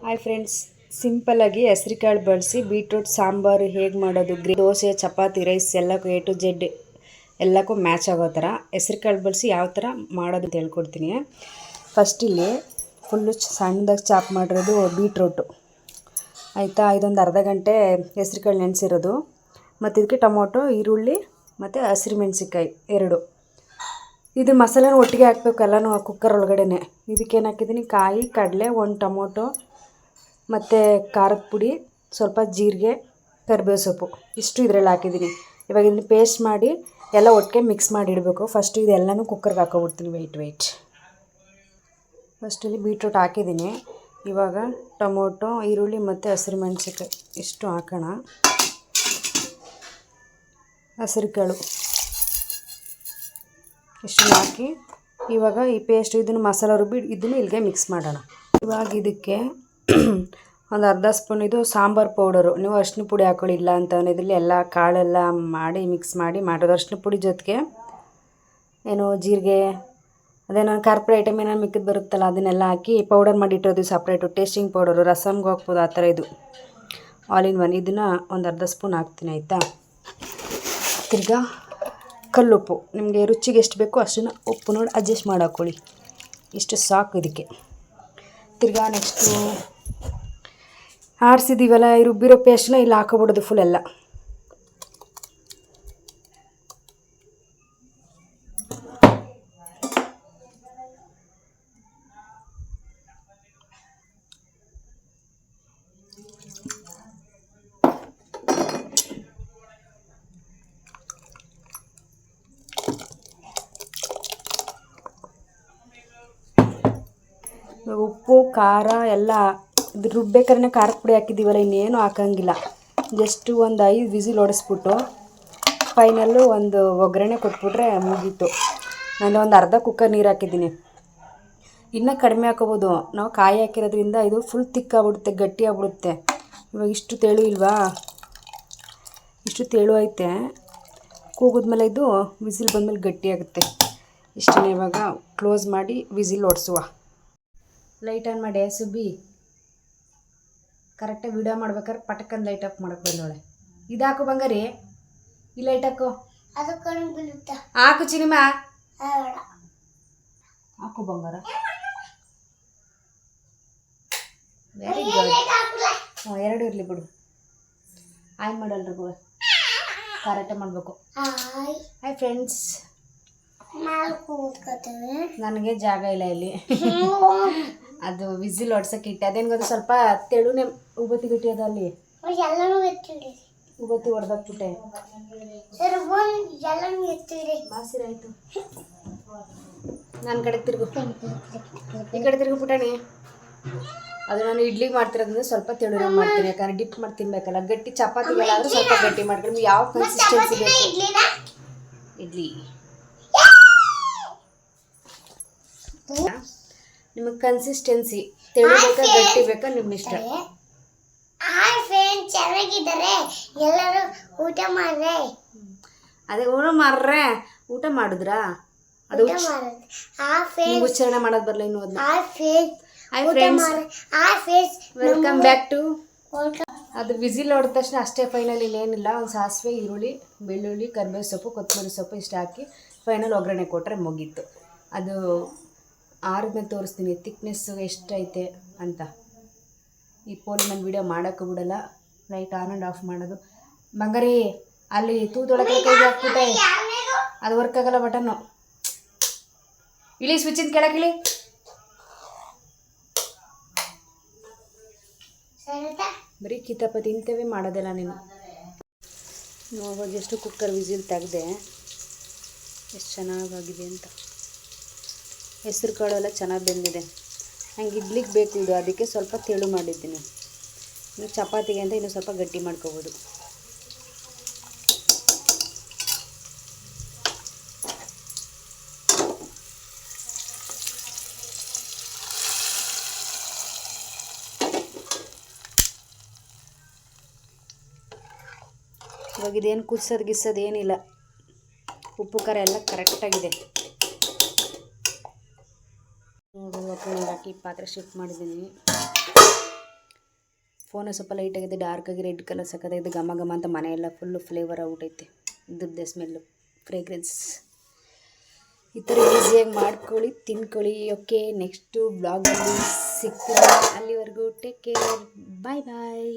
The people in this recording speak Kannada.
ಹಾಯ್ ಫ್ರೆಂಡ್ಸ್, ಸಿಂಪಲ್ಲಾಗಿ ಹೆಸರುಕಾಳು ಬಳಸಿ ಬೀಟ್ರೂಟ್ ಸಾಂಬಾರು ಹೇಗೆ ಮಾಡೋದು, ದೋಸೆ, ಚಪಾತಿ, ರೈಸ್ ಎಲ್ಲಕ್ಕೂ A to Z ಎಲ್ಲಕ್ಕೂ ಮ್ಯಾಚ್ ಆಗೋ ಥರ ಹೆಸರುಕಾಳು ಬಳಸಿ ಯಾವ ಥರ ಮಾಡೋದು ಅಂತ ಹೇಳ್ಕೊಡ್ತೀನಿ. ಫಸ್ಟ್ ಇಲ್ಲಿ ಫುಲ್ಲು ಸಣ್ಣದಾಗಿ ಚಾಪ್ ಮಾಡಿರೋದು ಬೀಟ್ರೂಟು ಆಯಿತಾ. ಇದೊಂದು ಅರ್ಧ ಗಂಟೆ ಹೆಸರುಕಾಳು ನೆನೆಸಿರೋದು. ಮತ್ತು ಇದಕ್ಕೆ ಟೊಮೊಟೊ, ಈರುಳ್ಳಿ ಮತ್ತು ಹಸಿರು ಮೆಣಸಿನ್ಕಾಯಿ 2. ಇದು ಮಸಾಲೆನ ಒಟ್ಟಿಗೆ ಹಾಕಬೇಕು ಎಲ್ಲನೂ ಕುಕ್ಕರ್ ಒಳಗಡೆನೆ. ಇದಕ್ಕೇನು ಹಾಕಿದ್ದೀನಿ, ಕಾಯಿ, ಕಡಲೆ, ಒಂದು ಟೊಮೊಟೊ ಮತ್ತು ಖಾರದ ಪುಡಿ, ಸ್ವಲ್ಪ ಜೀರಿಗೆ, ಕರಿಬೇವು ಸೊಪ್ಪು ಇಷ್ಟು ಇದರಲ್ಲಿ ಹಾಕಿದ್ದೀನಿ. ಇವಾಗ ಇದನ್ನು ಪೇಸ್ಟ್ ಮಾಡಿ ಎಲ್ಲ ಒಟ್ಟಿಗೆ ಮಿಕ್ಸ್ ಮಾಡಿ ಇಡಬೇಕು. ಫಸ್ಟು ಇದೆಲ್ಲನೂ ಕುಕ್ಕರ್ಗೆ ಹಾಕೋಬಿಡ್ತೀನಿ. ವೆಯ್ಟ್ ಫಸ್ಟಲ್ಲಿ ಬೀಟ್ರೂಟ್ ಹಾಕಿದ್ದೀನಿ. ಇವಾಗ ಟೊಮೊಟೊ, ಈರುಳ್ಳಿ ಮತ್ತು ಹಸಿರು ಮೆಣಸಿನ್ಕಾಯಿ ಇಷ್ಟು ಹಾಕೋಣ. ಹಸಿರು ಕಾಳು ಇಷ್ಟು ಹಾಕಿ ಇವಾಗ ಈ ಪೇಸ್ಟ್ ಇದನ್ನು ಮಸಾಲ ರುಬ್ಬಿ ಇದನ್ನು ಇಲ್ಲಿಗೆ ಮಿಕ್ಸ್ ಮಾಡೋಣ. ಇವಾಗ ಇದಕ್ಕೆ ಒಂದು ಅರ್ಧ ಸ್ಪೂನ್ ಇದು ಸಾಂಬಾರು ಪೌಡರು. ನೀವು ಅರಿಶಿನ ಪುಡಿ ಹಾಕೊಳ್ಳಿ, ಇಲ್ಲ ಅಂತ ಇದರಲ್ಲಿ ಎಲ್ಲ ಕಾಳೆಲ್ಲ ಮಾಡಿ ಮಿಕ್ಸ್ ಮಾಡಿ ಮಾಡೋದು. ಅರಿಶಿನ ಪುಡಿ ಜೊತೆಗೆ ಏನು ಜೀರಿಗೆ, ಅದೇನೋ ಖಾರದ ಐಟಮ್ ಏನೋ ಮಿಕ್ಕಿದ್ದು ಬರುತ್ತಲ್ಲ ಅದನ್ನೆಲ್ಲ ಹಾಕಿ ಪೌಡರ್ ಮಾಡಿ ಇಟ್ಟೋದು ಸಪ್ರೇಟು. ಟೇಸ್ಟಿಂಗ್ ಪೌಡರು ರಸಮ್ಗೆ ಹಾಕ್ಬೋದು, ಆ ಥರ ಇದು ಆಲ್ ಇನ್ ಒನ್. ಇದನ್ನು ಒಂದು ಅರ್ಧ ಸ್ಪೂನ್ ಹಾಕ್ತೀನಿ ಆಯಿತಾ. ತಿರ್ಗಾ ಕಲ್ಲುಪ್ಪು ನಿಮಗೆ ರುಚಿಗೆ ಎಷ್ಟು ಬೇಕೋ ಅಷ್ಟನ್ನು ಉಪ್ಪು ನೋಡಿ ಅಡ್ಜಸ್ಟ್ ಮಾಡಿ ಹಾಕ್ಕೊಳ್ಳಿ. ಇಷ್ಟು ಸಾಕು ಇದಕ್ಕೆ. ತಿರ್ಗಾ ನೆಕ್ಸ್ಟು ಆಡಿಸಿದ್ದೀವಲ್ಲ ಈ ರುಬ್ಬಿರೋ ಪೇಸ್ಟ್ನ ಇಲ್ಲಿ ಹಾಕೋಬಿಡೋದು ಫುಲ್ ಎಲ್ಲ. ಉಪ್ಪು ಖಾರ ಎಲ್ಲ ಇದು ರುಬ್ಬೇಕಾದ್ರೆ ಖಾರದ ಪುಡಿ ಹಾಕಿದ್ದೀವಲ್ಲ, ಇನ್ನೇನು ಹಾಕೋಂಗಿಲ್ಲ. ಜಸ್ಟು ಒಂದು 5 ವಿಸಿಲ್ ಹೊಡೆಸ್ಬಿಟ್ಟು ಫೈನಲ್ಲು ಒಂದು ಒಗ್ಗರಣೆ ಕೊಟ್ಬಿಟ್ರೆ ಮುಗೀತು. ನಾನು ಒಂದು ಅರ್ಧ ಕುಕ್ಕರ್ ನೀರು ಹಾಕಿದ್ದೀನಿ. ಇನ್ನೂ ಕಡಿಮೆ ಹಾಕೋಬೋದು. ನಾವು ಕಾಯಿ ಹಾಕಿರೋದ್ರಿಂದ ಇದು ಫುಲ್ ತಿಕ್ಕಾಗ್ಬಿಡುತ್ತೆ, ಗಟ್ಟಿ ಆಗ್ಬಿಡುತ್ತೆ. ಇವಾಗ ಇಷ್ಟು ತೆಳು ಇಲ್ವಾ, ಇಷ್ಟು ತೆಳು ಐತೆ. ಕೂಗಿದ್ಮೇಲೆ ಇದು ವಿಸಿಲ್ ಬಂದಮೇಲೆ ಗಟ್ಟಿ ಆಗುತ್ತೆ. ಇಷ್ಟನ್ನೇ ಇವಾಗ ಕ್ಲೋಸ್ ಮಾಡಿ ವಿಸಿಲ್ ಹೊಡೆಸುವ. ಲೈಟ್ ಆನ್ ಮಾಡಿ ಸುಬ್ಬಿ. ಕರೆಕ್ಟಾಗಿ ವಿಡಿಯೋ ಮಾಡ್ಬೇಕಾದ್ರೆ ಪಟಕ್ಕಂದು ಲೈಟ್ ಆಫ್ ಮಾಡಕ್ಕೆ ಬಂದೋಳೆ. ಇದು ಹಾಕು ಬಂಗಾರಿ, ಈ ಲೈಟ್ ಹಾಕು. ಹಾಕು ಚಿನಿಮಾ, ಹಾಕು ಬಂಗಾರ. Very good. ಹ್ಞೂ, 2 ಇರಲಿ ಬಿಡು. ಆಯ್ ಮಾಡಲ್ರಿಗೂ ಕರೆಕ್ಟಾಗಿ ಮಾಡಬೇಕು. ಹಾಯ್ ಫ್ರೆಂಡ್ಸ್, ನನಗೆ ಜಾಗ ಇಲ್ಲ ಇಲ್ಲಿ. ಅದು ವಿಸಿಲ್ ಹೊಡ್ಸೋಕೆ ಇಟ್ಟೆ. ಅದೇನು ಗೊತ್ತು, ಸ್ವಲ್ಪ ತೆಳುನೆ ಉಬತ್ತಿ ಗಟ್ಟಿ ಅದ ಅಲ್ಲಿ. ಉಬತ್ತಿ ಹೊಡೆದಾಕ್ಬಿಟ್ಟೆ. ಮಾಸಿರಾಯ್ತು. ನನ್ನ ಕಡೆ ತಿರುಗು, ಈ ಕಡೆ ತಿರುಗು ಪುಟಾಣಿ. ಅದು ನಾನು ಇಡ್ಲಿಗೆ ಮಾಡ್ತಿರೋದ್ರಿಂದ ಸ್ವಲ್ಪ ತೆಳುನೆ ಮಾಡ್ತೀನಿ, ಯಾಕಂದ್ರೆ ಡಿಪ್ ಮಾಡಿ ತಿನ್ಬೇಕಲ್ಲ. ಗಟ್ಟಿ ಚಪಾತಿಗೆಲ್ಲ ಆದರೆ ಸ್ವಲ್ಪ ಗಟ್ಟಿ ಮಾಡ್ಕೊಂಡು ಯಾವ ಕನ್ಸಿಸ್ಟೆನ್ಸಿ ಬೇಕು. ಇಡ್ಲಿ ನಿಮಗೆ ಕನ್ಸಿಸ್ಟೆನ್ಸಿ ತೆಳು ಬೇಕಾ ಗಟ್ಟಿ ಬೇಕಾ ನಿಮ್ಮ ಇಷ್ಟ. ಚೆನ್ನಾಗಿದ್ದಾರೆ, ಎಲ್ಲರೂ ಊಟ ಮಾಡ್ರೆ. ಅದೇ ಊಟ ಮಾಡಿದ್ರಾ? ಅದು ಉಚ್ಚಾರಣೆ ಮಾಡೋದು ಬರಲ್ಲ ಇನ್ನು. ಅದನ್ನ hi friends, welcome back to. ಅದು ವಿಸಿಲ್ ಹೊಡೆದ ತಕ್ಷಣ ಅಷ್ಟೇ, ಫೈನಲ್ ಇಲ್ಲಿ ಏನಿಲ್ಲ. ಒಂದು ಸಾಸಿವೆ, ಈರುಳ್ಳಿ, ಬೆಳ್ಳುಳ್ಳಿ, ಕರಿಬೇವು ಸೊಪ್ಪು, ಕೊತ್ತಂಬರಿ ಸೊಪ್ಪು ಇಷ್ಟು ಹಾಕಿ ಫೈನಲ್ ಒಗ್ಗರಣೆ ಕೊಟ್ಟರೆ ಮುಗೀತು. ಅದು ಆರಿದ್ಮೇಲೆ ತೋರಿಸ್ತೀನಿ ತಿಕ್ನೆಸ್ಸು ಎಷ್ಟೈತೆ ಅಂತ. ಈ ಪೋಲ್ ನಾನು ವೀಡಿಯೋ ಮಾಡೋಕ್ಕೂ ಬಿಡಲ್ಲ. ಲೈಟ್ ಆನ್ ಆ್ಯಂಡ್ ಆಫ್ ಮಾಡೋದು. ಬಂಗಾರಿ ಅಲ್ಲಿ ತೂತೊಳಕ್ಕೆ ಕೈ ಹಾಕ್ಬಿಟ್ಟೆ, ಅದು ವರ್ಕ್ ಆಗಲ್ಲ ಬಟನ್ನು. ಇಳಿ, ಸ್ವಿಚ್ಚಿಂದ ಕೆಳಗಿಳಿ. ಬರೀ ಕಿತಾಪತಿ ಇಂಥವೇ ಮಾಡೋದಿಲ್ಲ ನೀನು. ನೋಡ್ಬೋದು ಎಷ್ಟು ಕುಕ್ಕರ್ ವಿಸಿಲ್ ತೆಗೆದೆ, ಎಷ್ಟು ಚೆನ್ನಾಗಾಗಿದೆ ಅಂತ. ಹೆಸರು ಕಾಳು ಎಲ್ಲ ಚೆನ್ನಾಗಿ ಬೆಂದಿದೆ. ನಂಗೆ ಇಡ್ಲಿಗೆ ಬೇಕು ಇದು, ಅದಕ್ಕೆ ಸ್ವಲ್ಪ ತೆಳು ಮಾಡಿದ್ದೀನಿ. ಇನ್ನು ಚಪಾತಿಗೆ ಅಂತ ಇನ್ನೂ ಸ್ವಲ್ಪ ಗಟ್ಟಿ ಮಾಡ್ಕೋಬೋದು. ಇವಾಗ ಇದೇನು ಕುದಿಸೋದು ಏನಿಲ್ಲ. ಉಪ್ಪು ಖಾರ ಎಲ್ಲ ಕರೆಕ್ಟಾಗಿದೆ. ಒಗ್ಗರಣೆ ಹಾಕಿ ಪಾತ್ರೆ ಶಿಫ್ಟ್ ಮಾಡಿದ್ದೀನಿ. ಫೋನ ಸ್ವಲ್ಪ ಲೈಟಾಗಿದೆ, ಡಾರ್ಕಾಗಿ ರೆಡ್ ಕಲರ್ ಸಕ್ಕತ್ತಾಗಿದೆ, ಘಮ ಘಮ ಅಂತ ಮನೆಯೆಲ್ಲ ಫುಲ್ಲು ಫ್ಲೇವರ್ ಆಗ್ಬಿಟ್ಟೈತೆ. ಇದ್ರದ್ದೇ ಸ್ಮೆಲ್ಲು, ಫ್ರೇಗ್ರೆನ್ಸ್. ಈ ಥರ ಈಸಿಯಾಗಿ ಮಾಡ್ಕೊಳ್ಳಿ, ತಿನ್ಕೊಳ್ಳಿ. ಓಕೆ, ನೆಕ್ಸ್ಟು ಬ್ಲಾಗಲ್ಲಿ ಸಿಗ್ತೀನಿ. ಅಲ್ಲಿವರೆಗೂ ಟೇಕ್ ಕೇರ್, ಬಾಯ್ ಬಾಯ್.